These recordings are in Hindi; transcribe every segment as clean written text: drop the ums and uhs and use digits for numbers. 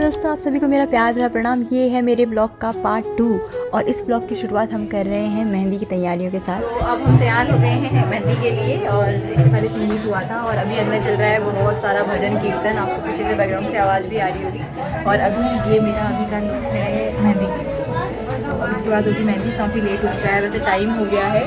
दोस्तों, आप सभी को मेरा प्यार भरा प्रणाम। ये है मेरे ब्लॉग का पार्ट 2 और इस ब्लॉग की शुरुआत हम कर रहे हैं मेहंदी की तैयारियों के साथ। तो अब हम तैयार हो गए हैं मेहंदी के लिए और इससे पहले संगीत हुआ था और अभी अंदर चल रहा है वो बहुत सारा भजन कीर्तन। आपको पीछे से बैकग्राउंड से आवाज़ भी आ रही होगी। और अभी ये मेरा अभी का लुक है मेहंदी की। तो अब इसके बाद होगी मेहंदी। काफ़ी लेट हो चुका है, वैसे टाइम हो गया है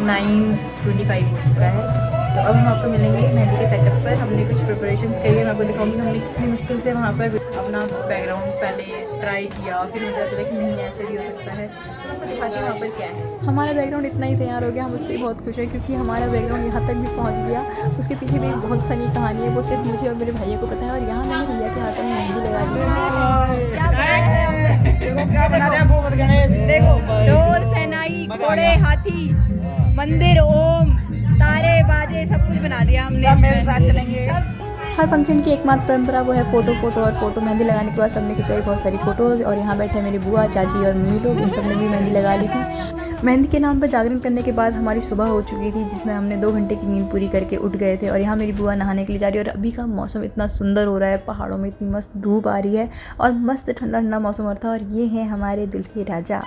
9:25 हो चुका है। तो अब हम आपको मिलेंगे मेहंदी के सेटअप पर। हमने कुछ प्रिपरेशंस करी है, मैं आपको दिखाऊंगी हमने कितनी मुश्किल से वहाँ पर अपना बैकग्राउंड पहले ट्राई किया, फिर मुझे लगा कि नहीं ऐसे भी हो सकता है। तो आपको दिखाती हूँ वहाँ पर क्या है। हमारा बैकग्राउंड इतना ही तैयार हो गया, हम उससे बहुत खुश हैं क्योंकि हमारा बैकग्राउंड यहाँ तक भी पहुँच गया। उसके पीछे भी एक बहुत फनी कहानी है, वो सिर्फ मुझे और मेरे भैया को पता है। और यहाँ मैंने भैया के हाथों में मेहंदी लगा दी है। देखो, ढोल सेनाई घोड़े हाथी मंदिर ओम तारे बाजे सब कुछ बना दिया हमने। सब मेरे साथ चलेंगे। हर फंक्शन की एकमात्र परंपरा वो है फ़ोटो। मेहंदी लगाने के बाद सबने खिंचवाई बहुत सारी फ़ोटोज़। और यहाँ बैठे मेरी बुआ, चाची और मम्मी लोग, इन सब ने भी मेहंदी लगा ली थी। मेहंदी के नाम पर जागरण करने के बाद हमारी सुबह हो चुकी थी, जिसमें हमने 2 घंटे की नींद पूरी करके उठ गए थे। और यहाँ मेरी बुआ नहाने के लिए जा रही है। और अभी का मौसम इतना सुंदर हो रहा है, पहाड़ों में इतनी मस्त धूप आ रही है और मस्त ठंडा ठंडा मौसम हो रहा था। और ये हैं हमारे दुल्हे राजा।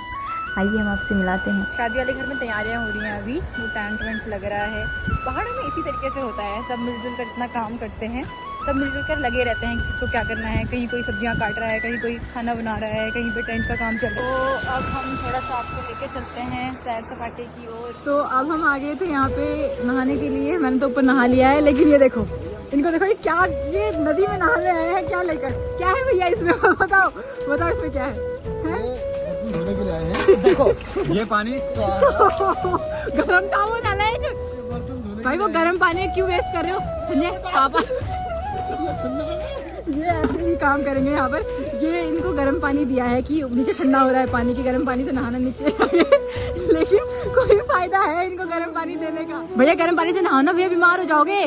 आइए हम आपसे मिलाते हैं। शादी वाले घर में तैयारियां हो रही हैं अभी, वो टेंट वेंट लग रहा है। पहाड़ों में इसी तरीके से होता है, सब मिलजुल कर इतना काम करते हैं, सब मिलजुल कर लगे रहते हैं कि किसको क्या करना है। कहीं कोई सब्जियां काट रहा है, कहीं कोई खाना बना रहा है, कहीं पे टेंट का काम चल रहा है। तो अब हम थोड़ा सा आपको लेके चलते हैं सैर सपाटे की ओर। तो अब हम आ गए थे यहाँ पे नहाने के लिए। मैंने तो ऊपर नहा लिया है, लेकिन ये देखो, इनको देखो, ये क्या, ये नदी में नहाने आए हैं क्या लेकर। क्या है भैया इसमें? बताओ बताओ इसमें क्या है? धोने के लिए आए हैं। देखो ये पानी गरम था वो नालायक भाई, वो गरम पानी क्यों वेस्ट कर रहे हो संजय पापा? ये ऐसे ही काम करेंगे यहाँ पर। ये इनको गर्म पानी दिया है कि नीचे ठंडा हो रहा है पानी, की गर्म पानी से नहाना नीचे लेकिन कोई फायदा है इनको गर्म पानी देने का? भैया गर्म पानी से नहाओ ना भैया, बीमार हो जाओगे।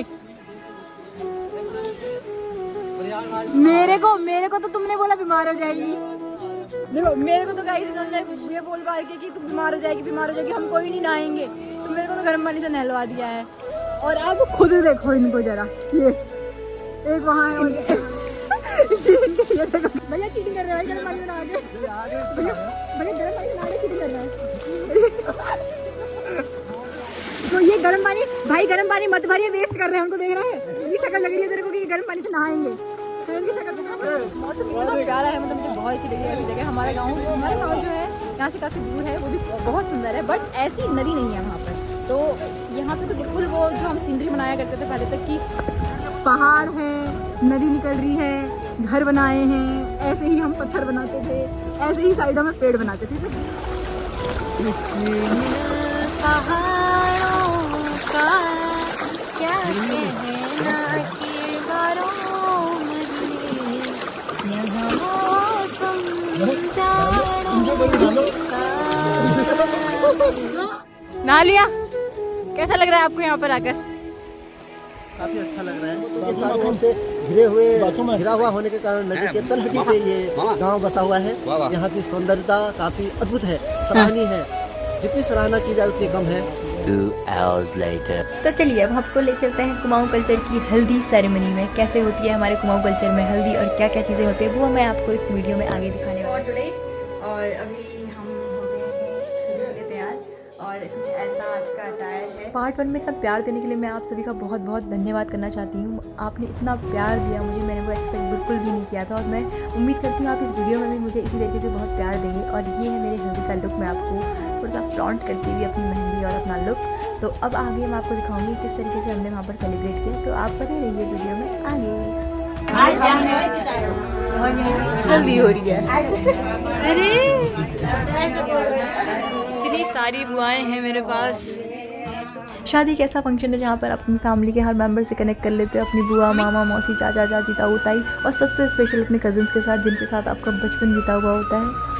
मेरे को तो तुमने बोला बीमार हो जाएगी। देखो मेरे को तो गाइस इन्होंने ये बोल पार के कि तुम बीमार हो जाएगी, हम कोई नहीं नहाएंगे। तो मेरे को तो गर्म पानी से नहलवा दिया है। और अब खुद देखो इनको जरा, ये एक वहाँ है भैया चीटिंग कर रहे हैं गर्म पानी में नहा के। भैया गर्म पानी में नहा के चीटिंग कर रहा है। तो ये गर्म पानी, भाई गर्म पानी मत भरिए, वेस्ट कर रहे हैं। उनको देख रहे हैं, इनकी शक्ल लग रही है तेरे को कि गर्म पानी से नहाएंगे। मौसम इतना प्यारा है, मतलब मुझे बहुत अच्छी लगी ऐसी जगह। हमारा गांव जो है यहाँ से काफ़ी दूर है, वो भी बहुत सुंदर है, बट ऐसी नदी नहीं है वहाँ पर। तो यहाँ पे तो बिल्कुल वो जो हम सीनरी बनाया करते थे पहले तक की, पहाड़ है, नदी निकल रही है, घर बनाए हैं, ऐसे ही हम पत्थर बनाते थे, ऐसे ही साइडों में पेड़ बनाते थे। पहाड़ों का क्या कहना कि ना लिया। कैसा लग रहा है आपको यहाँ पर आकर? काफी अच्छा लग रहा है। ये चारों ओर से घिरा हुआ होने के कारण नदी के तलहटी पे ये गांव बसा हुआ है। यहाँ की सौंदर्यता काफी अद्भुत है, सराहनीय है। जितनी सराहना की जाए उतनी कम है। 2 hours later. तो चलिए अब आपको ले चलते हैं कुमाऊं कल्चर की हल्दी सेरेमनी में। कैसे होती है हमारे कुमाऊं कल्चर में हल्दी और क्या क्या चीज़ें होती है, वो मैं आपको इस वीडियो में आगे दिखाने वाली हूँ। और अभी हम हो गए हैं हल्दी के लिए तैयार और कुछ ऐसा आज का अटायर है। पार्ट 1 में इतना प्यार देने के लिए मैं आप सभी का बहुत बहुत धन्यवाद करना चाहती हूँ। आपने इतना प्यार दिया मुझे, मैंने वो एक्सपेक्ट बिल्कुल भी नहीं किया था। और मैं उम्मीद करती हूँ आप इस वीडियो में भी मुझे इसी तरीके से बहुत प्यार देंगे। और ये है मेरे हल्दी का लुक, मैं आपको थोड़ा सा फ्लॉन्ट करती हुई अपनी मेहंदी और अपना लुक। तो अब आगे मैं आपको दिखाऊंगी किस तरीके से हमने वहाँ पर सेलिब्रेट किया। तो आप बने रहिए वीडियो में आगे। और यहाँ हल्दी हो रही है। अरे इतनी सारी बुआएं हैं मेरे पास। शादी एक ऐसा फंक्शन है जहाँ पर अपनी फैमिली के हर मेंबर से कनेक्ट कर लेते हो, अपनी बुआ, मामा, मौसी, चाचा, चाची, ताऊ, ताई, और सबसे स्पेशल अपने कजिन्स के साथ, जिनके साथ आपका बचपन बीता हुआ होता है।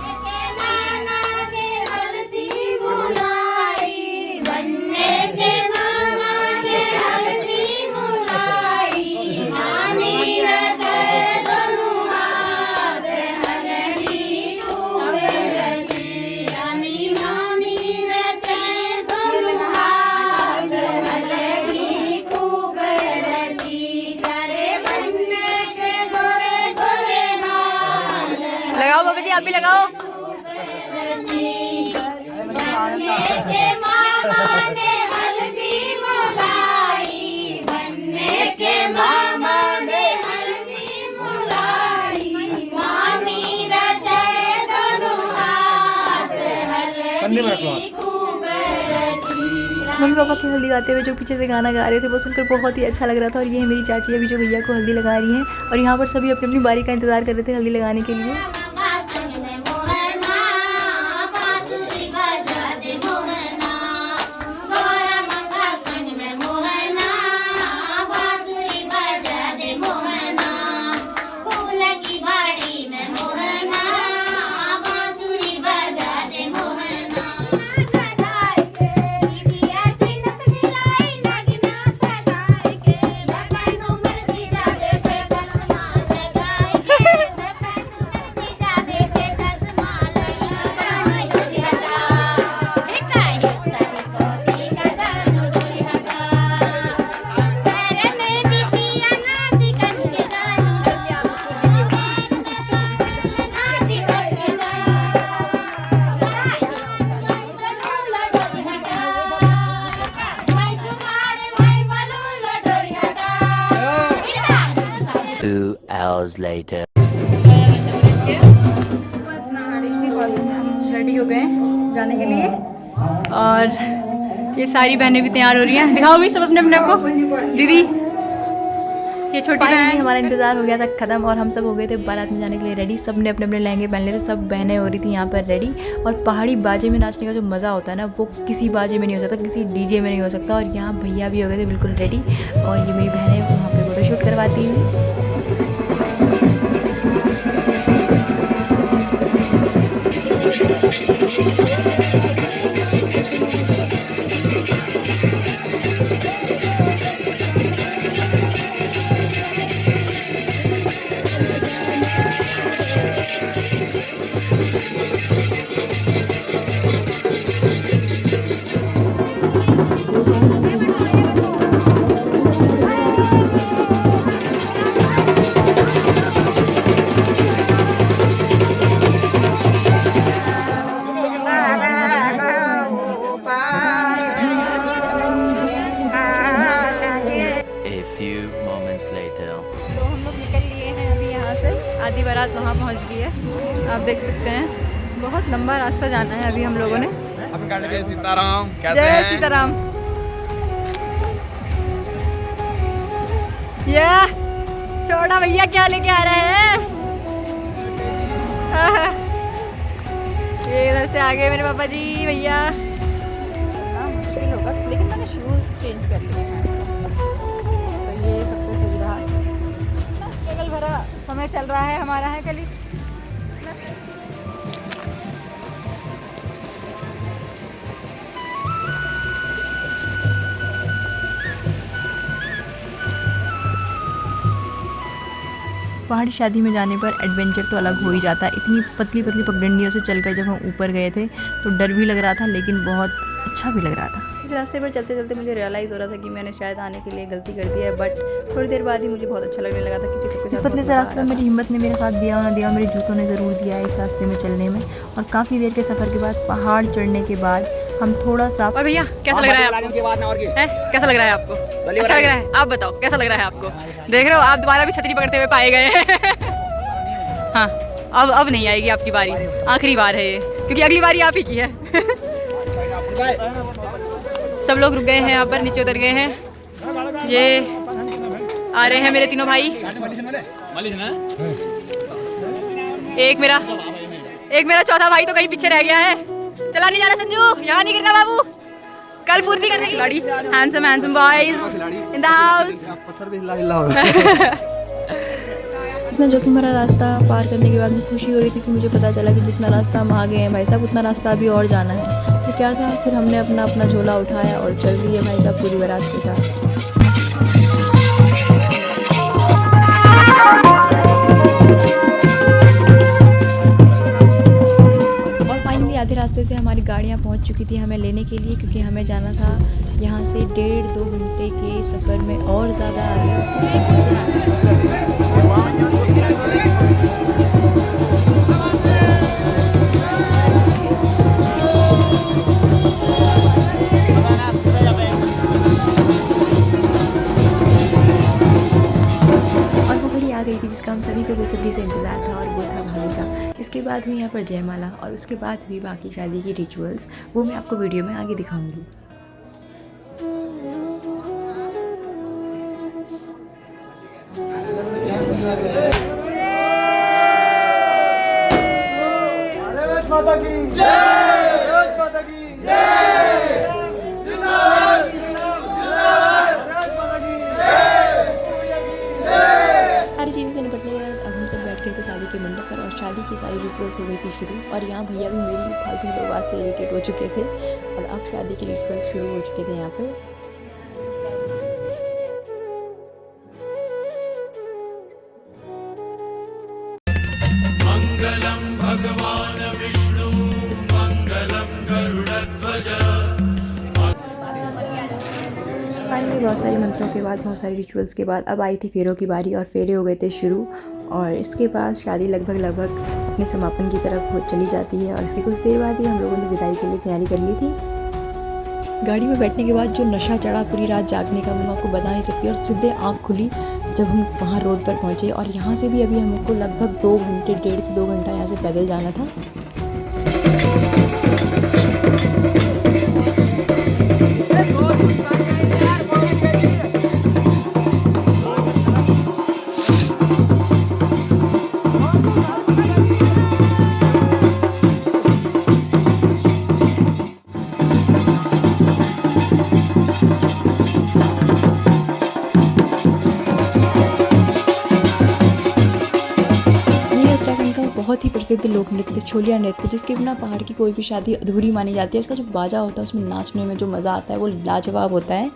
आप भी लगाओ। मम्मी पापा की हल्दी गाते हुए जो पीछे से गाना गा रहे थे वो सुनकर बहुत ही अच्छा लग रहा था। और ये है मेरी चाची अभी जो भैया को हल्दी लगा रही हैं और यहाँ पर सभी अपनी अपनी बारी का इंतज़ार कर रहे थे हल्दी लगाने के लिए। Later. रेडी हो गए जाने के लिए और ये सारी बहनें भी तैयार हो रही हैं। दिखाओ भी सब अपने अपने को। दीदी ये छोटी बहन, हमारा इंतजार हो गया था खत्म और हम सब हो गए थे बारात में जाने के लिए रेडी। सब ने अपने अपने लहंगे पहन लिए थे, सब बहनें हो रही थी यहाँ पर रेडी। और पहाड़ी बाजे में नाचने का जो मज़ा होता है ना वो किसी बाजे में नहीं हो सकता, किसी डीजे में नहीं हो सकता। और यहाँ भैया भी हो गए थे बिल्कुल रेडी और ये मेरी बहनें वहाँ पर फोटोशूट करवाती हुई। आधी बारात वहाँ पहुँच गई है, आप देख सकते हैं। बहुत लंबा रास्ता जाना है अभी हम लोगों ने। जय सीताराम, कैसे हैं? जय सीताराम। ये छोटा भैया क्या लेके आ रहे हैं? ये इधर से आगे मेरे पापा जी भैया। मुश्किल होगा लेकिन मैंने शूज़ चेंज कर लिए हैं तो ये सबसे सही रहा। स्ट्रगल भरा समय चल रहा है हमारा है कल ही। पहाड़ी शादी में जाने पर एडवेंचर तो अलग हो ही जाता है। इतनी पतली पतली पगडंडियों से चलकर जब हम ऊपर गए थे तो डर भी लग रहा था लेकिन बहुत अच्छा भी लग रहा था। इस रास्ते पर चलते चलते मुझे रियलाइज़ हो रहा था कि मैंने शायद आने के लिए गलती कर दी है, बट थोड़ी देर बाद ही मुझे बहुत अच्छा लगने लगा था क्योंकि सबके इस पतले से रास्ते में मेरी हिम्मत ने मेरा साथ दिया ना दिया, मेरे जूतों ने ज़रूर दिया है इस रास्ते में चलने में। और काफ़ी देर के सफ़र के बाद पहाड़ चढ़ने के बाद हम थोड़ा सा। और भैया कैसा लग रहा है आपको? कैसा लग रहा है आपको? अच्छा लग रहा है? आप बताओ कैसा लग रहा है आपको? देख रहे हो आप दोबारा भी छतरी पकड़ते हुए पाए गए हैं। हाँ अब नहीं आएगी आपकी बारी, आखिरी बार है ये क्योंकि अगली बारी आप ही की है। सब लोग रुक गए हैं यहाँ पर, नीचे उतर गए हैं। ये आ रहे हैं मेरे तीनों भाई। एक मेरा चौथा भाई तो कहीं पीछे रह गया है। चला नहीं जा रहा संजू, यहाँ नहीं गिरना बाबू, कल पूर्ति करने की गाड़ी। Handsome boys in the house. पत्थर भी हिला हिला हो रहा इतना जोखिम भरा रास्ता पार करने के बाद मुझे खुशी हो रही थी कि मुझे पता चला कि जितना रास्ता हम आ गए हैं भाई साहब उतना रास्ता अभी और जाना है। तो क्या था, फिर हमने अपना झोला उठाया और चल रही है भाई साहब पूरी बारात के साथ। और फाइनली आधे रास्ते से हमारी गाड़ियाँ पहुँच चुकी थी हमें लेने के लिए, क्योंकि हमें जाना था यहाँ से 1.5-2 घंटे के सफ़र में और ज़्यादा आगे। गई थी जिसका हम सभी को बेसब्री से इंतज़ार था, और वो था भाभी का। इसके बाद हुई यहाँ पर जयमाला, और उसके बाद हुई बाकी शादी की रिचुअल्स। वो मैं आपको वीडियो में आगे दिखाऊंगी। माता की जय, माता की जय, जिंदाबाद, जिंदाबाद, माता की जय। सारी चीज़ों से निपटने के बाद अब हम सब बैठ गए थे शादी के मंडप पर, और शादी की सारी रिचुअल्स हो गई थी शुरू। और यहाँ भैया भी मेरी फालतू लोग बात से इरिटेट हो चुके थे, और अब शादी के रिचुअल्स शुरू हो चुके थे यहाँ पर। फाइनली बहुत सारे मंत्रों के बाद, बहुत सारे रिचुअल्स के बाद अब आई थी फेरों की बारी, और फेरे हो गए थे शुरू। और इसके बाद शादी लगभग अपने समापन की तरफ हो चली जाती है, और इसके कुछ देर बाद ही हम लोगों ने विदाई के लिए तैयारी कर ली थी। गाड़ी में बैठने के बाद जो नशा चढ़ा पूरी रात जागने का, मैं आपको बता नहीं सकती। और सीधे आँख खुली जब हम वहाँ रोड पर पहुँचे, और यहाँ से भी अभी हमको लगभग 2 घंटे, 1.5 से 2 घंटा यहाँ से पैदल जाना था। बहुत ही प्रसिद्ध लोक नृत्य छोलिया नृत्य, जिसके बिना पहाड़ की कोई भी शादी अधूरी मानी जाती है। इसका जो बाजा होता है उसमें नाचने में जो मज़ा आता है वो लाजवाब होता है।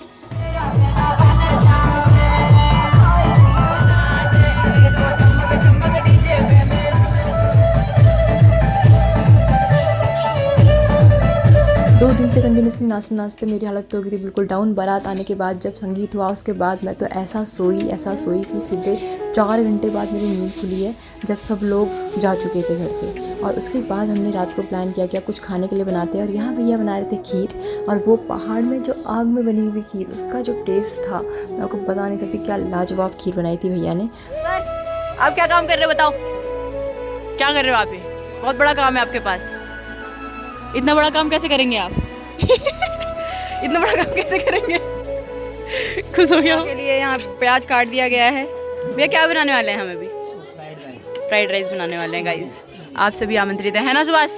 दो दिन से कंटिन्यूसली नाचते नाचते मेरी हालत तो हो गई थी बिल्कुल डाउन। बारात आने के बाद जब संगीत हुआ उसके बाद मैं तो ऐसा सोई कि सीधे 4 घंटे बाद मेरी नींद खुली है, जब सब लोग जा चुके थे घर से। और उसके बाद हमने रात को प्लान किया कि कुछ खाने के लिए बनाते हैं, और यहाँ भैया बना रहे थे खीर। और वो पहाड़ में जो आग में बनी हुई खीर, उसका जो टेस्ट था मैं आपको बता नहीं सकती, क्या लाजवाब खीर बनाई थी भैया ने। सर आप क्या काम कर रहे हो, बताओ क्या कर रहे हो आप? ये बहुत बड़ा काम है आपके पास। इतना बड़ा काम कैसे करेंगे आप? इतना बड़ा काम कैसे करेंगे? खुश हो गया। के लिए यहाँ प्याज काट दिया गया है। भैया क्या बनाने वाले हैं? हम अभी फ्राइड राइस बनाने वाले हैं गाइस। आप सभी आमंत्रित हैं, है ना सुभाष?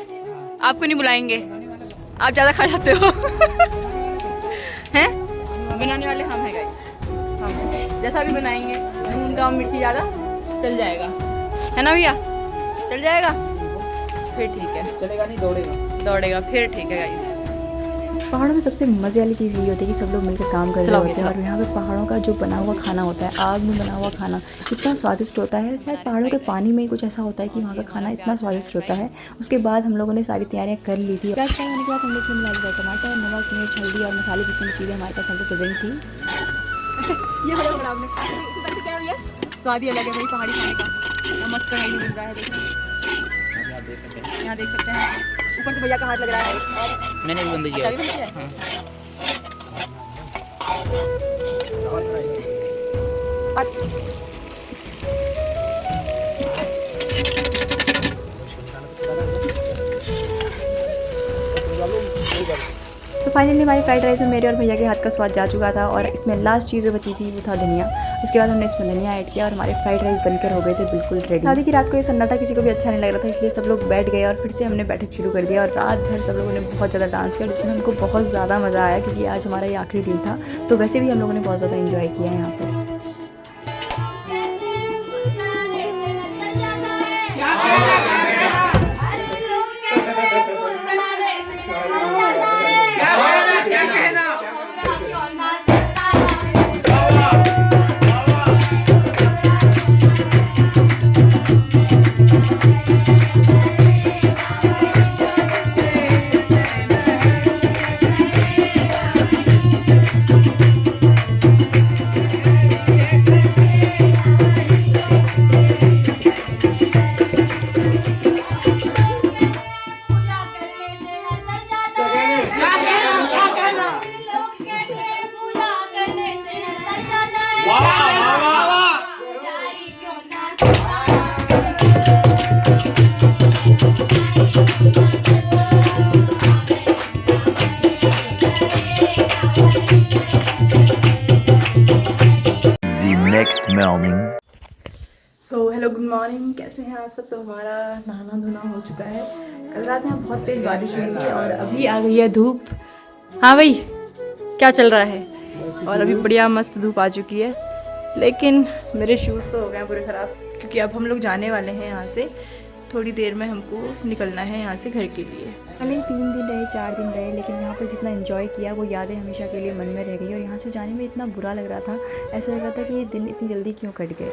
आपको नहीं बुलाएंगे, आप ज़्यादा खा जाते हो। हैं बनाने वाले हम हैं गाइस, हम जैसा भी बनाएंगे। नून कम मिर्ची ज़्यादा चल जाएगा, है ना भैया? चल जाएगा फिर ठीक है। चलेगा नहीं, दौड़ेगा फिर ठीक है गाइस। पहाड़ों में सबसे मज़े वाली चीज़ ये होती है कि सब लोग मिलकर काम कर रहे होते हैं, और यहाँ पे पहाड़ों का जो बना हुआ खाना होता है, आग में बना हुआ खाना कितना स्वादिष्ट होता है। शायद पहाड़ों के पानी में कुछ ऐसा होता है कि वहाँ का खाना इतना स्वादिष्ट होता है। उसके बाद हम लोगों ने सारी तैयारियाँ कर ली थी। प्याज फ्राई होने के बाद हमने इसमें मिला दिया टमाटर, नमक, मिर्च, हल्दी और मसाले जितनी चीज़ें हमारे पास हमको प्रेजेंट थी। ये स्वाद ही अलग है भाई पहाड़ी खाने का। मस्त कढ़ाई में मिल रहा है, यहाँ देख सकते हैं। ऊपर से भैया का हाथ लग रहा है। मैंने भी बंद किया। तो फाइनली हमारी फ्राइड राइस में मेरे और भैया के हाथ का स्वाद जा चुका था, और इसमें लास्ट चीज़ जो बची थी वो था धनिया। उसके बाद हमने इसमें धनिया ऐड किया और हमारे फ्राइड राइस बनकर हो गए थे बिल्कुल रेडी। शादी की रात को ये सन्नाटा किसी को भी अच्छा नहीं लग रहा था, इसलिए सब लोग बैठ गए और फिर से हमने बैठक शुरू कर दिया। और रात भर सब लोगों ने बहुत ज़्यादा डांस किया, जिसमें हमको बहुत ज़्यादा मज़ा आया, क्योंकि आज हमारा ये आखिरी दिन था। तो वैसे भी हम लोगों ने बहुत ज़्यादा इन्जॉय किया यहाँ पर। morning. हेलो गुड मॉर्निंग, कैसे हैं आप सब। तो हमारा नहाना धोना हो चुका है। कल रात में बहुत तेज़ बारिश हुई थी और अभी आ गई है धूप। हाँ भाई, क्या चल रहा है। और अभी बढ़िया मस्त धूप आ चुकी है, लेकिन मेरे शूज़ तो हो गए हैं पूरे ख़राब, क्योंकि अब हम लोग जाने वाले हैं यहाँ से। थोड़ी देर में हमको निकलना है यहाँ से घर के लिए। भले ही 3 दिन रहे 4 दिन रहे, लेकिन यहाँ पर जितना एंजॉय किया वो यादें हमेशा के लिए मन में रह गई। और यहाँ से जाने में इतना बुरा लग रहा था, ऐसा लग रहा था कि ये दिन इतनी जल्दी क्यों कट गए।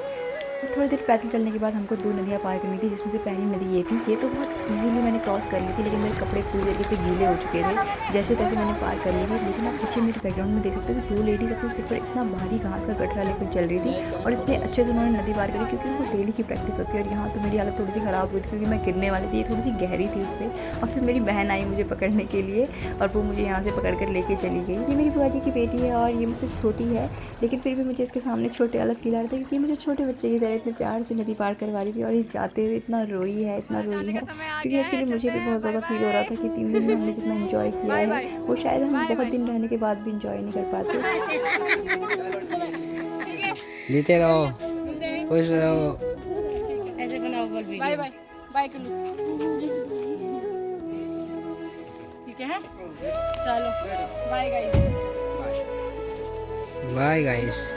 थोड़ी देर पैदल चलने के बाद हमको 2 नदियाँ पार करनी थी, जिसमें से पहली नदी ये थी। ये तो बहुत इजीली मैंने क्रॉस कर ली थी, लेकिन मेरे कपड़े पूरी तरीके से गीले हो चुके थे। जैसे तैसे मैंने पार कर ली थी। लेकिन आप पीछे मेरे बैकग्राउंड में देख सकते हो कि 2 लेडीज़ अपने सिर पर इतना भारी घास का गठरा लेकर चल रही थी और इतने अच्छे से उन्होंने नदी पार करी, क्योंकि वो डेली की प्रैक्टिस होती है। और यहाँ तो मेरी हालत थोड़ी सी ख़राब हुई थी, क्योंकि मैं गिरने वाली थी। ये थोड़ी सी गहरी थी उससे। और फिर मेरी बहन आई मुझे पकड़ने के लिए, और वो मुझे यहाँ से पकड़ कर लेके चली गई। ये मेरी बुआ जी की बेटी है और ये मुझसे छोटी है, लेकिन फिर भी मुझे इसके सामने छोटे वाला फील आ रहा था, क्योंकि मुझे छोटे बच्चे की तरह इतने प्यार से नदी पार करवा रही थी। और ये जाते हुए इतना रोई है, क्योंकि एक्चुअली मुझे भी बहुत ज़्यादा फील हो रहा था कि 3 दिन में हमने जितना एंजॉय किया है वो शायद हम बहुत दिन रहने के बाद भी एंजॉय नहीं कर पाते। जीते रहो, खुश रहो। ऐसे बनाओ बाय बाय बाय कर लो, ठीक है। चलो बाय गाइस, बाय गाइस।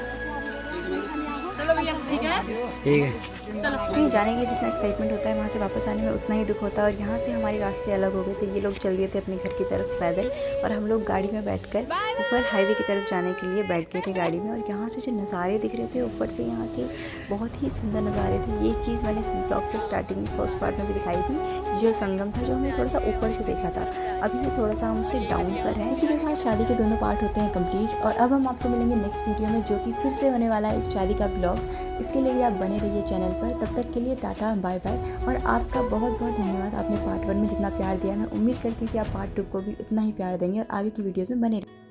चलो भैया, ठीक है। ठीक है। चलो कहीं जाने के लिए जितना एक्साइटमेंट होता है, वहाँ से वापस आने में उतना ही दुख होता है। और यहाँ से हमारे रास्ते अलग हो गए थे। ये लोग चल दिए थे अपने घर की तरफ पैदल, और हम लोग गाड़ी में बैठकर ऊपर हाईवे की तरफ जाने के लिए बैठ गए थे गाड़ी में। और यहाँ से जो नज़ारे दिख रहे थे ऊपर से, यहाँ के बहुत ही सुंदर नज़ारे थे। ये चीज़ मैंने इस ब्लॉग के स्टार्टिंग में फर्स्ट पार्ट में भी दिखाई थी। जो संगम था, जो हमने थोड़ा सा ऊपर से देखा था, अभी ये थोड़ा सा हम उससे डाउन पर हैं। इसी के साथ शादी के दोनों पार्ट होते हैं कंप्लीट। और अब हम आपको मिलेंगे नेक्स्ट वीडियो में, जो कि फिर से होने वाला है एक शादी का ब्लॉग। इसके लिए भी आप बने रहिए चैनल पर। तब तक के लिए टाटा बाय बाय। और आपका बहुत बहुत धन्यवाद, आपने पार्ट 1 में जितना प्यार दिया। मैं उम्मीद करती हूँ कि आप पार्ट 2 को भी उतना ही प्यार देंगे और आगे की वीडियोज़ में बने रहिए।